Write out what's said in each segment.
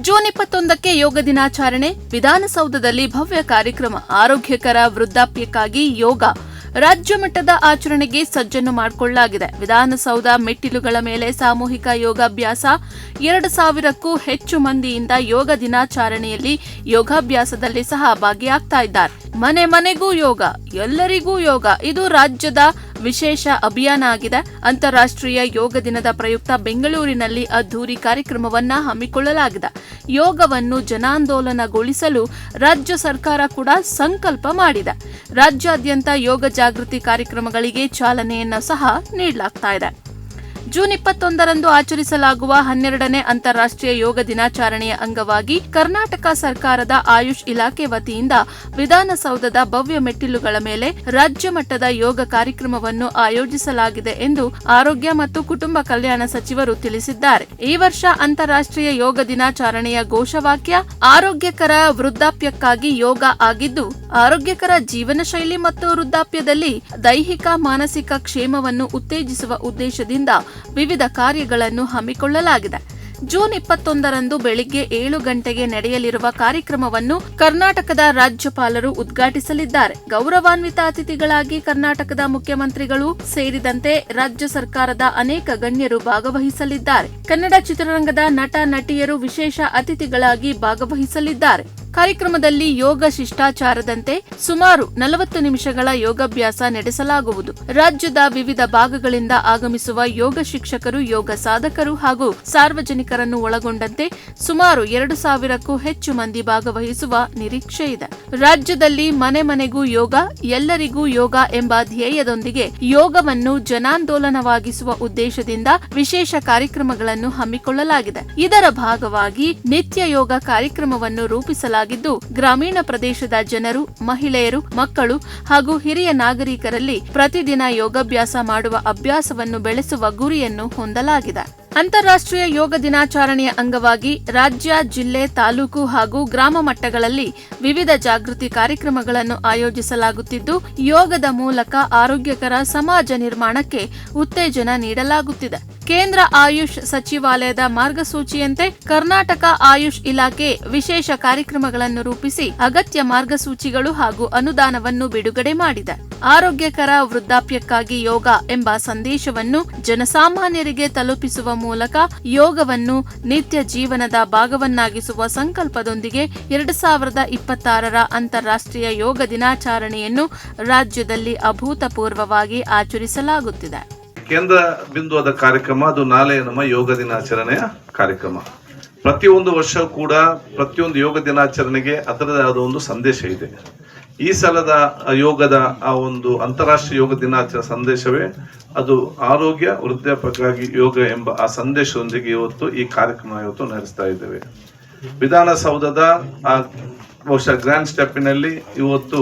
June 21ಕ್ಕೆ ಯೋಗ ದಿನಾಚರಣೆ, ವಿಧಾನಸೌಧದಲ್ಲಿ ಭವ್ಯ ಕಾರ್ಯಕ್ರಮ. ಆರೋಗ್ಯಕರ ವೃದ್ಧಾಪ್ಯಕ್ಕಾಗಿ ಯೋಗ ರಾಜ್ಯ ಮಟ್ಟದ ಆಚರಣೆಗೆ ಸಜ್ಜನ್ನು ಮಾಡಿಕೊಳ್ಳಲಾಗಿದೆ. ವಿಧಾನಸೌಧ ಮೆಟ್ಟಿಲುಗಳ ಮೇಲೆ ಸಾಮೂಹಿಕ ಯೋಗಾಭ್ಯಾಸ. 2,000ಕ್ಕೂ ಹೆಚ್ಚು ಮಂದಿಯಿಂದ ಯೋಗ ದಿನಾಚರಣೆಯಲ್ಲಿ ಯೋಗಾಭ್ಯಾಸದಲ್ಲಿ ಸಹ ಭಾಗಿಯಾಗ್ತಾ ಇದ್ದಾರೆ. ಮನೆ ಮನೆಗೂ ಯೋಗ, ಎಲ್ಲರಿಗೂ ಯೋಗ ಇದು ರಾಜ್ಯದ ವಿಶೇಷ ಅಭಿಯಾನ ಆಗಿದೆ. ಅಂತಾರಾಷ್ಟ್ರೀಯ ಯೋಗ ದಿನದ ಪ್ರಯುಕ್ತ ಬೆಂಗಳೂರಿನಲ್ಲಿ ಅದ್ದೂರಿ ಕಾರ್ಯಕ್ರಮವನ್ನ ಹಮ್ಮಿಕೊಳ್ಳಲಾಗಿದೆ. ಯೋಗವನ್ನು ಜನಾಂದೋಲನಗೊಳಿಸಲು ರಾಜ್ಯ ಸರ್ಕಾರ ಕೂಡ ಸಂಕಲ್ಪ ಮಾಡಿದೆ. ರಾಜ್ಯಾದ್ಯಂತ ಯೋಗ ಜಾಗೃತಿ ಕಾರ್ಯಕ್ರಮಗಳಿಗೆ ಚಾಲನೆಯನ್ನು ಸಹ ನೀಡಲಾಗ್ತಾ ಇದೆ. ಜೂನ್ 21ರಂದು ಆಚರಿಸಲಾಗುವ 12ನೇ ಅಂತಾರಾಷ್ಟ್ರೀಯ ಯೋಗ ದಿನಾಚರಣೆಯ ಅಂಗವಾಗಿ ಕರ್ನಾಟಕ ಸರ್ಕಾರದ ಆಯುಷ್ ಇಲಾಖೆ ವತಿಯಿಂದ ವಿಧಾನಸೌಧದ ಭವ್ಯ ಮೆಟ್ಟಿಲುಗಳ ಮೇಲೆ ರಾಜ್ಯ ಮಟ್ಟದ ಯೋಗ ಕಾರ್ಯಕ್ರಮವನ್ನು ಆಯೋಜಿಸಲಾಗಿದೆ ಎಂದು ಆರೋಗ್ಯ ಮತ್ತು ಕುಟುಂಬ ಕಲ್ಯಾಣ ಸಚಿವರು ತಿಳಿಸಿದ್ದಾರೆ. ಈ ವರ್ಷ ಅಂತಾರಾಷ್ಟ್ರೀಯ ಯೋಗ ದಿನಾಚರಣೆಯ ಘೋಷವಾಕ್ಯ ಆರೋಗ್ಯಕರ ವೃದ್ಧಾಪ್ಯಕ್ಕಾಗಿ ಯೋಗ ಆಗಿದ್ದು, ಆರೋಗ್ಯಕರ ಜೀವನ ಶೈಲಿ ಮತ್ತು ವೃದ್ಧಾಪ್ಯದಲ್ಲಿ ದೈಹಿಕ ಮಾನಸಿಕ ಕ್ಷೇಮವನ್ನು ಉತ್ತೇಜಿಸುವ ಉದ್ದೇಶದಿಂದ ವಿವಿಧ ಕಾರ್ಯಗಳನ್ನು ಹಮ್ಮಿಕೊಳ್ಳಲಾಗಿದೆ. ಜೂನ್ 21ರಂದು ಬೆಳಿಗ್ಗೆ 7 ಗಂಟೆಗೆ ನಡೆಯಲಿರುವ ಕಾರ್ಯಕ್ರಮವನ್ನು ಕರ್ನಾಟಕದ ರಾಜ್ಯಪಾಲರು ಉದ್ಘಾಟಿಸಲಿದ್ದಾರೆ. ಗೌರವಾನ್ವಿತ ಅತಿಥಿಗಳಾಗಿ ಕರ್ನಾಟಕದ ಮುಖ್ಯಮಂತ್ರಿಗಳು ಸೇರಿದಂತೆ ರಾಜ್ಯ ಸರ್ಕಾರದ ಅನೇಕ ಗಣ್ಯರು ಭಾಗವಹಿಸಲಿದ್ದಾರೆ. ಕನ್ನಡ ಚಿತ್ರರಂಗದ ನಟ ನಟಿಯರು ವಿಶೇಷ ಅತಿಥಿಗಳಾಗಿ ಭಾಗವಹಿಸಲಿದ್ದಾರೆ. ಕಾರ್ಯಕ್ರಮದಲ್ಲಿ ಯೋಗ ಶಿಷ್ಟಾಚಾರದಂತೆ ಸುಮಾರು 40 ನಿಮಿಷಗಳ ಯೋಗಾಭ್ಯಾಸ ನಡೆಸಲಾಗುವುದು. ರಾಜ್ಯದ ವಿವಿಧ ಭಾಗಗಳಿಂದ ಆಗಮಿಸುವ ಯೋಗ ಶಿಕ್ಷಕರು, ಯೋಗ ಸಾಧಕರು ಹಾಗೂ ಸಾರ್ವಜನಿಕರನ್ನು ಒಳಗೊಂಡಂತೆ ಸುಮಾರು 2,000ಕ್ಕೂ ಹೆಚ್ಚು ಮಂದಿ ಭಾಗವಹಿಸುವ ನಿರೀಕ್ಷೆ ಇದೆ. ರಾಜ್ಯದಲ್ಲಿ ಮನೆ ಮನೆಗೂ ಯೋಗ, ಎಲ್ಲರಿಗೂ ಯೋಗ ಎಂಬ ಧ್ಯೇಯದೊಂದಿಗೆ ಯೋಗವನ್ನು ಜನಾಂದೋಲನವಾಗಿಸುವ ಉದ್ದೇಶದಿಂದ ವಿಶೇಷ ಕಾರ್ಯಕ್ರಮಗಳನ್ನು ಹಮ್ಮಿಕೊಳ್ಳಲಾಗಿದೆ. ಇದರ ಭಾಗವಾಗಿ ನಿತ್ಯ ಯೋಗ ಕಾರ್ಯಕ್ರಮವನ್ನು ರೂಪಿಸಲಾಗಿದೆ. ಗ್ರಾಮೀಣ ಪ್ರದೇಶದ ಜನರು, ಮಹಿಳೆಯರು, ಮಕ್ಕಳು ಹಾಗೂ ಹಿರಿಯ ನಾಗರಿಕರಲ್ಲಿ ಪ್ರತಿದಿನ ಯೋಗಾಭ್ಯಾಸ ಮಾಡುವ ಅಭ್ಯಾಸವನ್ನು ಬೆಳೆಸುವ ಗುರಿಯನ್ನು ಹೊಂದಲಾಗಿದೆ. ಅಂತಾರಾಷ್ಟ್ರೀಯ ಯೋಗ ದಿನಾಚರಣೆಯ ಅಂಗವಾಗಿ ರಾಜ್ಯ, ಜಿಲ್ಲೆ, ತಾಲೂಕು ಹಾಗೂ ಗ್ರಾಮ ಮಟ್ಟಗಳಲ್ಲಿ ವಿವಿಧ ಜಾಗೃತಿ ಕಾರ್ಯಕ್ರಮಗಳನ್ನು ಆಯೋಜಿಸಲಾಗುತ್ತಿದ್ದು, ಯೋಗದ ಮೂಲಕ ಆರೋಗ್ಯಕರ ಸಮಾಜ ನಿರ್ಮಾಣಕ್ಕೆ ಉತ್ತೇಜನ ನೀಡಲಾಗುತ್ತಿದೆ. ಕೇಂದ್ರ ಆಯುಷ್ ಸಚಿವಾಲಯದ ಮಾರ್ಗಸೂಚಿಯಂತೆ ಕರ್ನಾಟಕ ಆಯುಷ್ ಇಲಾಖೆ ವಿಶೇಷ ಕಾರ್ಯಕ್ರಮಗಳನ್ನು ರೂಪಿಸಿ ಅಗತ್ಯ ಮಾರ್ಗಸೂಚಿಗಳು ಹಾಗೂ ಅನುದಾನವನ್ನು ಬಿಡುಗಡೆ ಮಾಡಿದೆ. ಆರೋಗ್ಯಕರ ವೃದ್ಧಾಪ್ಯಕ್ಕಾಗಿ ಯೋಗ ಎಂಬ ಸಂದೇಶವನ್ನು ಜನಸಾಮಾನ್ಯರಿಗೆ ತಲುಪಿಸುವ ಮೂಲಕ ಯೋಗವನ್ನು ನಿತ್ಯ ಜೀವನದ ಭಾಗವನ್ನಾಗಿಸುವ ಸಂಕಲ್ಪದೊಂದಿಗೆ 2026ರ ಅಂತಾರಾಷ್ಟ್ರೀಯ ಯೋಗ ದಿನಾಚರಣೆಯನ್ನು ರಾಜ್ಯದಲ್ಲಿ ಅಭೂತಪೂರ್ವವಾಗಿ ಆಚರಿಸಲಾಗುತ್ತಿದೆ. ಕೇಂದ್ರ ಬಿಂದುವಾದ ಕಾರ್ಯಕ್ರಮ ಅದು ನಾಳೆ ನಮ್ಮ ಯೋಗ ದಿನಾಚರಣೆಯ ಕಾರ್ಯಕ್ರಮ. ಪ್ರತಿಯೊಂದು ವರ್ಷ ಕೂಡ ಪ್ರತಿಯೊಂದು ಯೋಗ ದಿನಾಚರಣೆಗೆ ಅದರದೇ ಆದ ಒಂದು ಸಂದೇಶ ಇದೆ. ಈ ಸಲದ ಯೋಗದ ಆ ಒಂದು ಅಂತಾರಾಷ್ಟ್ರೀಯ ಯೋಗ ದಿನಾಚರಣೆ ಸಂದೇಶವೇ ಅದು ಆರೋಗ್ಯ ವೃದ್ಧಾಪ್ಯಕ್ಕಾಗಿ ಯೋಗ ಎಂಬ ಆ ಸಂದೇಶದೊಂದಿಗೆ ಇವತ್ತು ಈ ಕಾರ್ಯಕ್ರಮ ಇವತ್ತು ನಡೆಸ್ತಾ ಇದ್ದೇವೆ. ವಿಧಾನಸೌಧದ ಬಹುಶಃ ಗ್ರ್ಯಾಂಡ್ ಸ್ಟೆಪ್ಪಿನಲ್ಲಿ ಇವತ್ತು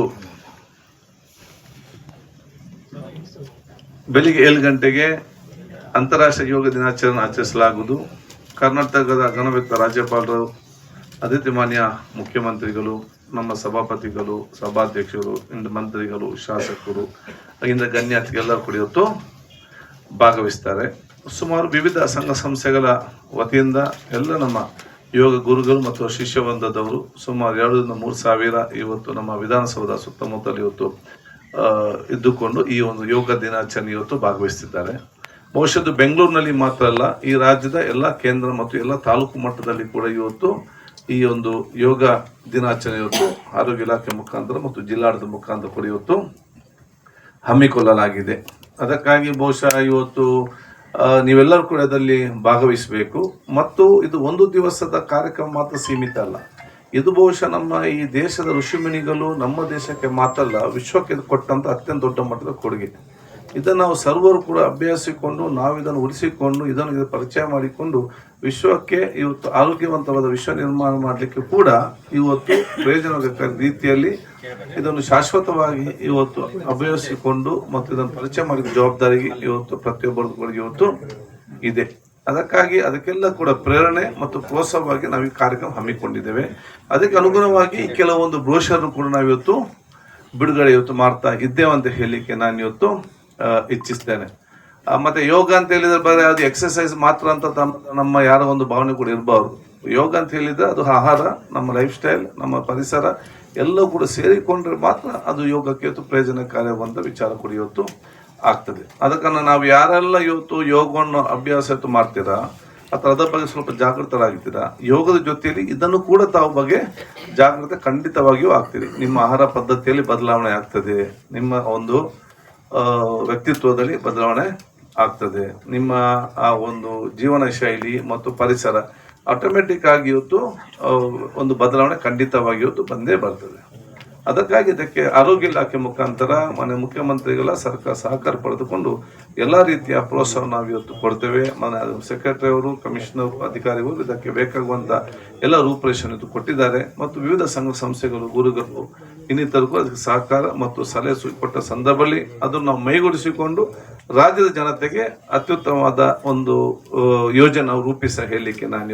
ಬೆಳಿಗ್ಗೆ 7 ಗಂಟೆಗೆ ಅಂತಾರಾಷ್ಟ್ರೀಯ ಯೋಗ ದಿನಾಚರಣೆ ಆಚರಿಸಲಾಗುವುದು. ಕರ್ನಾಟಕದ ಗಣವಿತ್ತ ರಾಜ್ಯಪಾಲರು, ಅತಿಥಿ ಮಾನ್ಯ ಮುಖ್ಯಮಂತ್ರಿಗಳು, ನಮ್ಮ ಸಭಾಪತಿಗಳು, ಸಭಾಧ್ಯಕ್ಷರು, ಇಂದ ಮಂತ್ರಿಗಳು, ಶಾಸಕರು, ಇಂದ ಗಣ್ಯಾತಿಥಿ ಎಲ್ಲರೂ ಕೂಡ ಇವತ್ತು ಭಾಗವಹಿಸ್ತಾರೆ. ಸುಮಾರು ವಿವಿಧ ಸಂಘ ಸಂಸ್ಥೆಗಳ ವತಿಯಿಂದ ಎಲ್ಲ ನಮ್ಮ ಯೋಗ ಗುರುಗಳು ಮತ್ತು ಶಿಷ್ಯವೃಂದದವರು ಸುಮಾರು 2-3 ಸಾವಿರ ಇವತ್ತು ನಮ್ಮ ವಿಧಾನಸೌಧ ಸುತ್ತಮುತ್ತಲು ಇವತ್ತು ಇದ್ದುಕೊಂಡು ಈ ಒಂದು ಯೋಗ ದಿನಾಚರಣೆ ಇವತ್ತು ಭಾಗವಹಿಸುತ್ತಿದ್ದಾರೆ. ಬಹುಶಃ ಬೆಂಗಳೂರಿನಲ್ಲಿ ಮಾತ್ರ ಅಲ್ಲ, ಈ ರಾಜ್ಯದ ಎಲ್ಲ ಕೇಂದ್ರ ಮತ್ತು ಎಲ್ಲ ತಾಲೂಕು ಮಟ್ಟದಲ್ಲಿ ಕೂಡ ಇವತ್ತು ಈ ಒಂದು ಯೋಗ ದಿನಾಚರಣೆ ಇವತ್ತು ಆರೋಗ್ಯ ಇಲಾಖೆ ಮುಖಾಂತರ ಮತ್ತು ಜಿಲ್ಲಾಡಳಿತ ಮುಖಾಂತರ ಕೂಡ ಇವತ್ತು ಹಮ್ಮಿಕೊಳ್ಳಲಾಗಿದೆ. ಅದಕ್ಕಾಗಿ ಬಹುಶಃ ಇವತ್ತು ನೀವೆಲ್ಲರೂ ಕೂಡ ಅದರಲ್ಲಿ ಭಾಗವಹಿಸಬೇಕು. ಮತ್ತು ಇದು ಒಂದು ದಿವಸದ ಕಾರ್ಯಕ್ರಮ ಮಾತ್ರ ಸೀಮಿತ ಅಲ್ಲ. ಇದು ಬಹುಶಃ ನಮ್ಮ ಈ ದೇಶದ ಋಷಿಮುನಿಗಳು ನಮ್ಮ ದೇಶಕ್ಕೆ ಮಾತ್ರ ಅಲ್ಲ, ವಿಶ್ವಕ್ಕೆ ಕೊಟ್ಟಂತ ಅತ್ಯಂತ ದೊಡ್ಡ ಮಟ್ಟದ ಕೊಡುಗೆ. ಇದನ್ನು ನಾವು ಸರ್ವರು ಕೂಡ ಅಭ್ಯಸಿಕೊಂಡು ನಾವು ಇದನ್ನು ಉಳಿಸಿಕೊಂಡು ಇದನ್ನು ಪರಿಚಯ ಮಾಡಿಕೊಂಡು ವಿಶ್ವಕ್ಕೆ ಇವತ್ತು ಆರೋಗ್ಯವಂತವಾದ ವಿಶ್ವ ನಿರ್ಮಾಣ ಮಾಡಲಿಕ್ಕೆ ಕೂಡ ಇವತ್ತು ಪ್ರಯೋಜನಕಾರಿ ರೀತಿಯಲ್ಲಿ ಇದನ್ನು ಶಾಶ್ವತವಾಗಿ ಇವತ್ತು ಅಭ್ಯಸಿಕೊಂಡು ಮತ್ತು ಇದನ್ನು ಪರಿಚಯ ಮಾಡಿದ ಜವಾಬ್ದಾರಿ ಇವತ್ತು ಪ್ರತಿಯೊಬ್ಬರದ್ದು ಕೂಡ ಇವತ್ತು ಇದೆ. ಅದಕ್ಕಾಗಿ ಅದಕ್ಕೆಲ್ಲ ಕೂಡ ಪ್ರೇರಣೆ ಮತ್ತು ಪ್ರೋತ್ಸಾಹವಾಗಿ ನಾವು ಈ ಕಾರ್ಯಕ್ರಮ ಹಮ್ಮಿಕೊಂಡಿದ್ದೇವೆ. ಅದಕ್ಕೆ ಅನುಗುಣವಾಗಿ ಕೆಲವೊಂದು ಬ್ರೋಷರ್ ಕೂಡ ನಾವಿವತ್ತು ಬಿಡುಗಡೆ ಇವತ್ತು ಮಾಡ್ತಾ ಇದ್ದೇವೆ ಅಂತ ಹೇಳಲಿಕ್ಕೆ ನಾನು ಇವತ್ತು ಇಚ್ಛಿಸ್ತೇನೆ. ಮತ್ತೆ ಯೋಗ ಅಂತ ಹೇಳಿದ್ರೆ ಬರೀ ಅದು ಎಕ್ಸರ್ಸೈಸ್ ಮಾತ್ರ ಅಂತ ನಮ್ಮ ಯಾರ ಒಂದು ಭಾವನೆ ಕೂಡ ಇರಬಾರ್ದು. ಯೋಗ ಅಂತ ಹೇಳಿದ್ರೆ ಅದು ಆಹಾರ, ನಮ್ಮ ಲೈಫ್ ಸ್ಟೈಲ್, ನಮ್ಮ ಪರಿಸರ ಎಲ್ಲವೂ ಕೂಡ ಸೇರಿಕೊಂಡ್ರೆ ಮಾತ್ರ ಅದು ಯೋಗಕ್ಕೆ ಇವತ್ತು ಪ್ರಯೋಜನಕಾರಿಯಾಗುವಂಥ ವಿಚಾರ ಕೂಡ ಇವತ್ತು ಆಗ್ತದೆ. ಅದಕ್ಕನ್ನು ನಾವು ಯಾರೆಲ್ಲ ಇವತ್ತು ಯೋಗವನ್ನು ಅಭ್ಯಾಸ ಇವತ್ತು ಮಾಡ್ತೀರಾ ಅಥವಾ ಅದರ ಬಗ್ಗೆ ಸ್ವಲ್ಪ ಜಾಗೃತರಾಗಿರ್ತೀರಾ, ಯೋಗದ ಜೊತೆಯಲ್ಲಿ ಇದನ್ನು ಕೂಡ ತಾವು ಬಗ್ಗೆ ಜಾಗೃತೆ ಖಂಡಿತವಾಗಿಯೂ ಆಗ್ತೀರಿ. ನಿಮ್ಮ ಆಹಾರ ಪದ್ಧತಿಯಲ್ಲಿ ಬದಲಾವಣೆ ಆಗ್ತದೆ, ನಿಮ್ಮ ಒಂದು ವ್ಯಕ್ತಿತ್ವದಲ್ಲಿ ಬದಲಾವಣೆ ಆಗ್ತದೆ, ನಿಮ್ಮ ಆ ಒಂದು ಜೀವನ ಶೈಲಿ ಮತ್ತು ಪರಿಸರ ಆಟೋಮೆಟಿಕ್ ಆಗಿ ಇವತ್ತು ಒಂದು ಬದಲಾವಣೆ ಖಂಡಿತವಾಗಿ ಇವತ್ತು ಬಂದೇ ಬರ್ತದೆ. ಅದಕ್ಕಾಗಿ ಇದಕ್ಕೆ ಆರೋಗ್ಯ ಇಲಾಖೆ ಮುಖಾಂತರ ಮನೆ ಮುಖ್ಯಮಂತ್ರಿಗಳ ಸರ್ಕಾರ ಸಹಕಾರ ಪಡೆದುಕೊಂಡು ಎಲ್ಲ ರೀತಿಯ ಪ್ರೋತ್ಸಾಹ ನಾವು ಇವತ್ತು ಕೊಡ್ತೇವೆ. ಮನೆ ಸೆಕ್ರೆಟರಿ ಅವರು, ಕಮಿಷನರ್, ಅಧಿಕಾರಿಗಳು ಇದಕ್ಕೆ ಬೇಕಾಗುವಂಥ ಎಲ್ಲ ರೂಪರೇಷನ್ ಇದು ಕೊಟ್ಟಿದ್ದಾರೆ ಮತ್ತು ವಿವಿಧ ಸಂಘ ಸಂಸ್ಥೆಗಳು, ಗುರುಗಳು ಇನ್ನಿತರಗೂ ಅದಕ್ಕೆ ಸಹಕಾರ ಮತ್ತು ಸಲಹೆ ಕೊಟ್ಟ ಸಂದರ್ಭದಲ್ಲಿ ಅದನ್ನು ನಾವು ಮೈಗೂಡಿಸಿಕೊಂಡು ರಾಜ್ಯದ ಜನತೆಗೆ ಅತ್ಯುತ್ತಮವಾದ ಒಂದು ಯೋಜನೆ ರೂಪಿಸ ಹೇಳಲಿಕ್ಕೆ ನಾನು